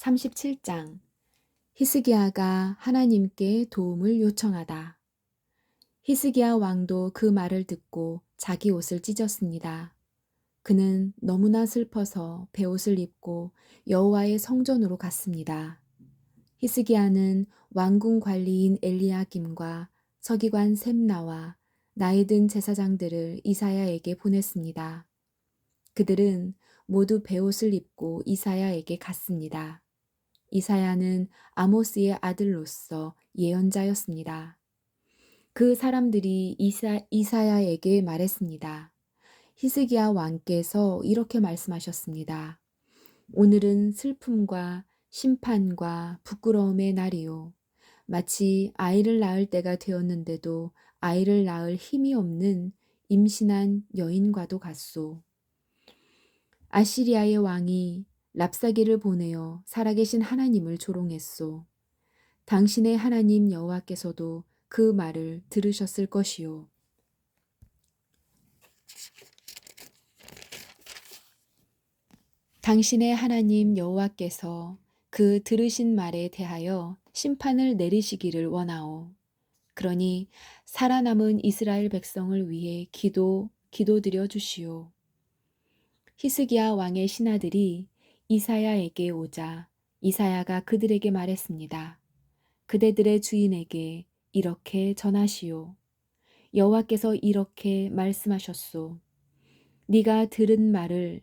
37장 히스기야가 하나님께 도움을 요청하다. 히스기야 왕도 그 말을 듣고 자기 옷을 찢었습니다. 그는 너무나 슬퍼서 베옷을 입고 여호와의 성전으로 갔습니다. 히스기야는 왕궁 관리인 엘리야김과 서기관 셈나와 나이 든 제사장들을 이사야에게 보냈습니다. 그들은 모두 베옷을 입고 이사야에게 갔습니다. 이사야는 아모스의 아들로서 예언자였습니다. 그 사람들이 이사야에게 말했습니다. 히스기야 왕께서 이렇게 말씀하셨습니다. 오늘은 슬픔과 심판과 부끄러움의 날이요. 마치 아이를 낳을 때가 되었는데도 아이를 낳을 힘이 없는 임신한 여인과도 같소. 아시리아의 왕이 랍사게를 보내어 살아계신 하나님을 조롱했소. 당신의 하나님 여호와께서도 그 말을 들으셨을 것이요. 당신의 하나님 여호와께서 그 들으신 말에 대하여 심판을 내리시기를 원하오. 그러니 살아남은 이스라엘 백성을 위해 기도드려 주시오. 히스기야 왕의 신하들이 이사야에게 오자 이사야가 그들에게 말했습니다. 그대들의 주인에게 이렇게 전하시오. 여호와께서 이렇게 말씀하셨소. 네가 들은 말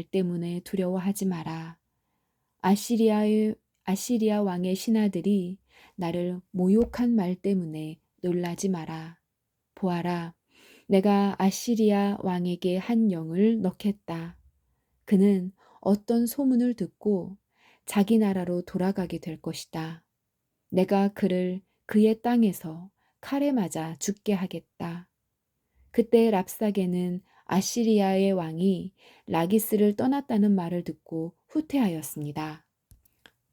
때문에 두려워하지 마라. 아시리아 왕의 신하들이 나를 모욕한 말 때문에 놀라지 마라. 보아라, 내가 아시리아 왕에게 한 영을 넣겠다. 그는 어떤 소문을 듣고 자기 나라로 돌아가게 될 것이다. 내가 그를 그의 땅에서 칼에 맞아 죽게 하겠다. 그때 랍사게는 아시리아의 왕이 라기스를 떠났다는 말을 듣고 후퇴하였습니다.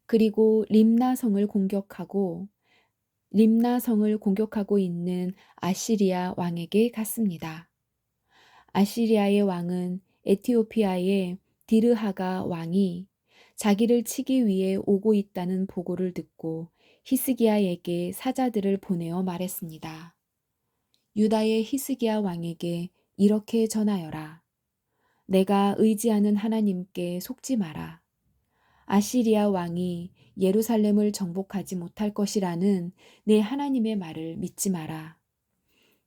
그리고 림나성을 공격하고 있는 아시리아 왕에게 갔습니다. 아시리아의 왕은 에티오피아의 디르하가 왕이 자기를 치기 위해 오고 있다는 보고를 듣고 히스기야에게 사자들을 보내어 말했습니다. 유다의 히스기야 왕에게 이렇게 전하여라. 내가 의지하는 하나님께 속지 마라. 아시리아 왕이 예루살렘을 정복하지 못할 것이라는 내 하나님의 말을 믿지 마라.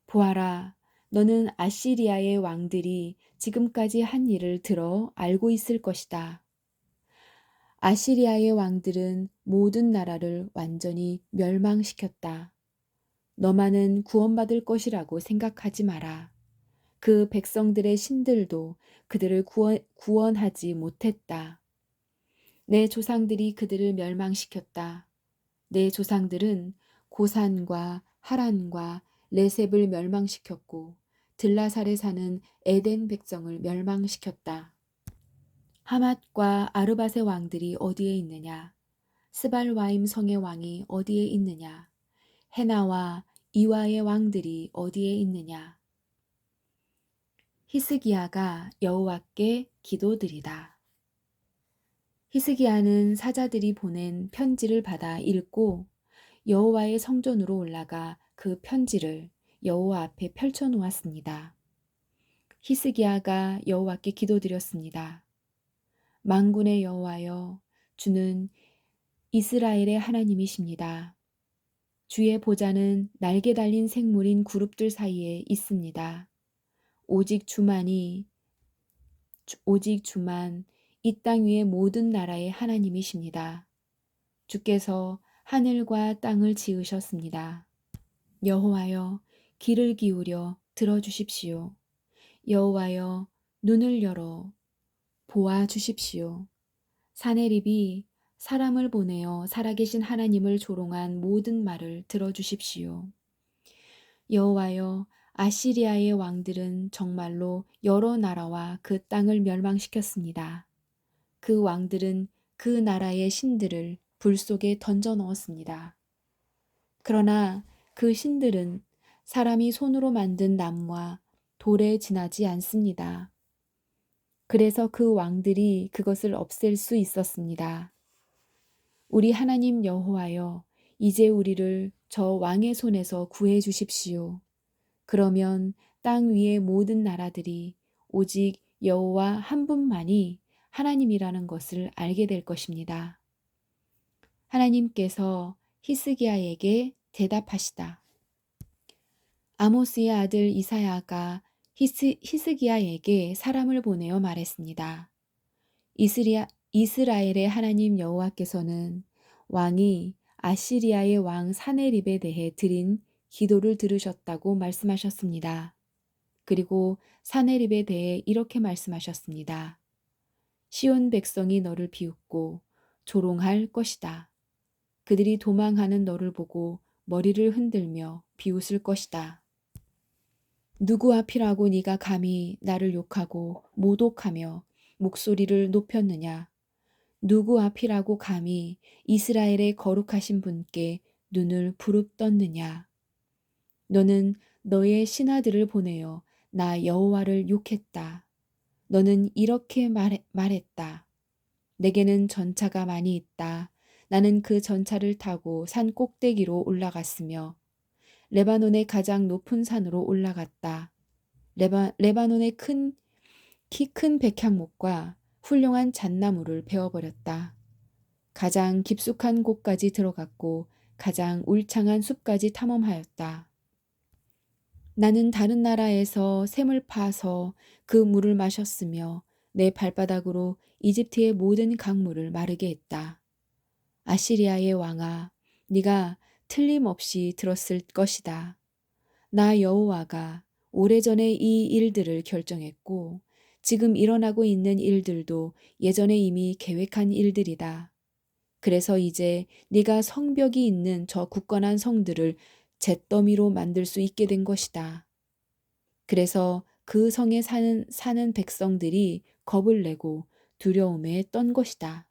보아라, 너는 아시리아의 왕들이 지금까지 한 일을 들어 알고 있을 것이다. 아시리아의 왕들은 모든 나라를 완전히 멸망시켰다. 너만은 구원받을 것이라고 생각하지 마라. 그 백성들의 신들도 그들을 구원하지 못했다. 내 조상들이 그들을 멸망시켰다. 내 조상들은 고산과 하란과 레셉을 멸망시켰고 들라살에 사는 에덴 백성을 멸망시켰다. 하맛과 아르밧의 왕들이 어디에 있느냐? 스발와임 성의 왕이 어디에 있느냐? 헤나와 이와의 왕들이 어디에 있느냐? 히스기야가 여호와께 기도드리다. 히스기야는 사자들이 보낸 편지를 받아 읽고 여호와의 성전으로 올라가 그 편지를 여호와 앞에 펼쳐 놓았습니다. 히스기야가 여호와께 기도드렸습니다. 만군의 여호와여, 주는 이스라엘의 하나님이십니다. 주의 보좌는 날개 달린 생물인 그룹들 사이에 있습니다. 오직 주만 이 땅 위의 모든 나라의 하나님이십니다. 주께서 하늘과 땅을 지으셨습니다. 여호와여, 귀를 기울여 들어주십시오. 여호와여, 눈을 열어 보아 주십시오. 사내립이 사람을 보내어 살아계신 하나님을 조롱한 모든 말을 들어주십시오. 여호와여, 아시리아의 왕들은 정말로 여러 나라와 그 땅을 멸망시켰습니다. 그 왕들은 그 나라의 신들을 불 속에 던져 넣었습니다. 그러나 그 신들은 사람이 손으로 만든 나무와 돌에 지나지 않습니다. 그래서 그 왕들이 그것을 없앨 수 있었습니다. 우리 하나님 여호와여, 이제 우리를 저 왕의 손에서 구해 주십시오. 그러면 땅 위의 모든 나라들이 오직 여호와 한 분만이 하나님이라는 것을 알게 될 것입니다. 하나님께서 히스기야에게 대답하시다. 아모스의 아들 이사야가 히스기야에게 사람을 보내어 말했습니다. 이스라엘의 하나님 여호와께서는 왕이 아시리아의 왕 사네립에 대해 드린 기도를 들으셨다고 말씀하셨습니다. 그리고 사네립에 대해 이렇게 말씀하셨습니다. 시온 백성이 너를 비웃고 조롱할 것이다. 그들이 도망하는 너를 보고 머리를 흔들며 비웃을 것이다. 누구 앞이라고 네가 감히 나를 욕하고 모독하며 목소리를 높였느냐? 누구 앞이라고 감히 이스라엘의 거룩하신 분께 눈을 부릅떴느냐? 너는 너의 신하들을 보내어 나 여호와를 욕했다. 너는 이렇게 말했다. 내게는 전차가 많이 있다. 나는 그 전차를 타고 산 꼭대기로 올라갔으며 레바논의 가장 높은 산으로 올라갔다. 레바논의 키 큰 백향목과 훌륭한 잣나무를 베어버렸다. 가장 깊숙한 곳까지 들어갔고 가장 울창한 숲까지 탐험하였다. 나는 다른 나라에서 샘을 파서 그 물을 마셨으며 내 발바닥으로 이집트의 모든 강물을 마르게 했다. 아시리아의 왕아, 네가 틀림없이 들었을 것이다. 나 여호와가 오래전에 이 일들을 결정했고 지금 일어나고 있는 일들도 예전에 이미 계획한 일들이다. 그래서 이제 네가 성벽이 있는 저 굳건한 성들을 잿더미로 만들 수 있게 된 것이다. 그래서 그 성에 사는 백성들이 겁을 내고 두려움에 떤 것이다.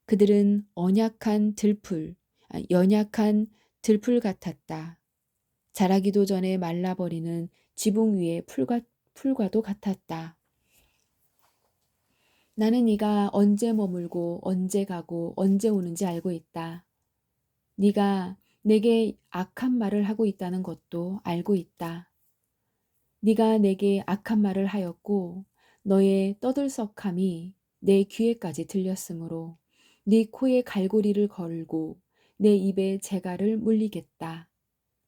그들은 연약한 들풀 같았다. 자라기도 전에 말라버리는 지붕 위의 풀과도 같았다. 나는 네가 언제 머물고 언제 가고 언제 오는지 알고 있다. 네가 내게 악한 말을 하고 있다는 것도 알고 있다. 네가 내게 악한 말을 하였고 너의 떠들썩함이 내 귀에까지 들렸으므로 네 코에 갈고리를 걸고 내 입에 재갈을 물리겠다.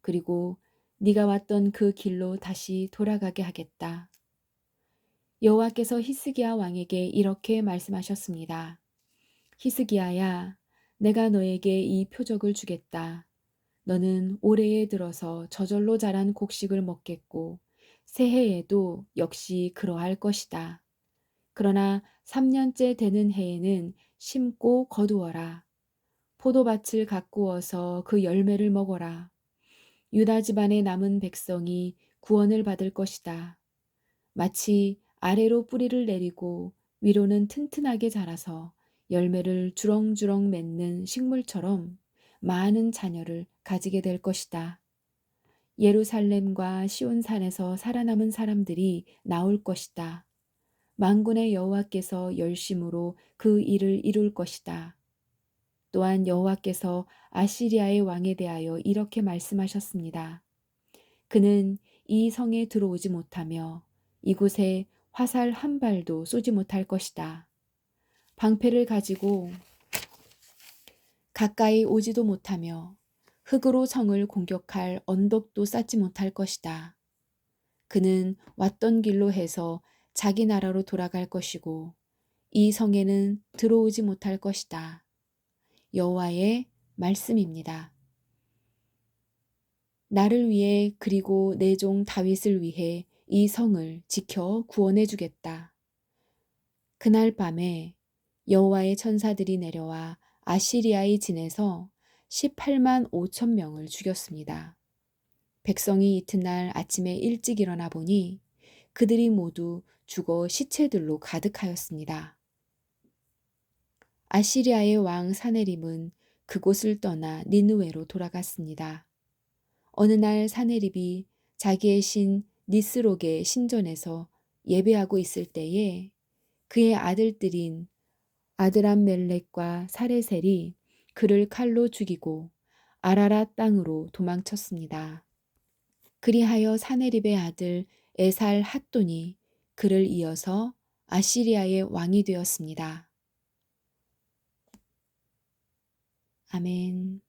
그리고 네가 왔던 그 길로 다시 돌아가게 하겠다. 여호와께서 히스기야 왕에게 이렇게 말씀하셨습니다. 히스기야야, 내가 너에게 이 표적을 주겠다. 너는 올해에 들어서 저절로 자란 곡식을 먹겠고 새해에도 역시 그러할 것이다. 그러나 3년째 되는 해에는 심고 거두어라. 포도밭을 가꾸어서 그 열매를 먹어라. 유다 집안의 남은 백성이 구원을 받을 것이다. 마치 아래로 뿌리를 내리고 위로는 튼튼하게 자라서 열매를 주렁주렁 맺는 식물처럼 많은 자녀를 가지게 될 것이다. 예루살렘과 시온산에서 살아남은 사람들이 나올 것이다. 만군의 여호와께서 열심으로 그 일을 이룰 것이다. 또한 여호와께서 아시리아의 왕에 대하여 이렇게 말씀하셨습니다. 그는 이 성에 들어오지 못하며 이곳에 화살 한 발도 쏘지 못할 것이다. 방패를 가지고 가까이 오지도 못하며 흙으로 성을 공격할 언덕도 쌓지 못할 것이다. 그는 왔던 길로 해서 자기 나라로 돌아갈 것이고 이 성에는 들어오지 못할 것이다. 여호와의 말씀입니다. 나를 위해 그리고 내 종 다윗을 위해 이 성을 지켜 구원해 주겠다. 그날 밤에 여호와의 천사들이 내려와 아시리아의 진에서 18만 5천 명을 죽였습니다. 백성이 이튿날 아침에 일찍 일어나 보니 그들이 모두 죽어 시체들로 가득하였습니다. 아시리아의 왕 사네립은 그곳을 떠나 니느웨로 돌아갔습니다. 어느 날 사네립이 자기의 신 니스록의 신전에서 예배하고 있을 때에 그의 아들들인 아드람멜렉과 사레셀이 그를 칼로 죽이고 아라랏 땅으로 도망쳤습니다. 그리하여 사네립의 아들 에살 핫돈이 그를 이어서 아시리아의 왕이 되었습니다. 아멘.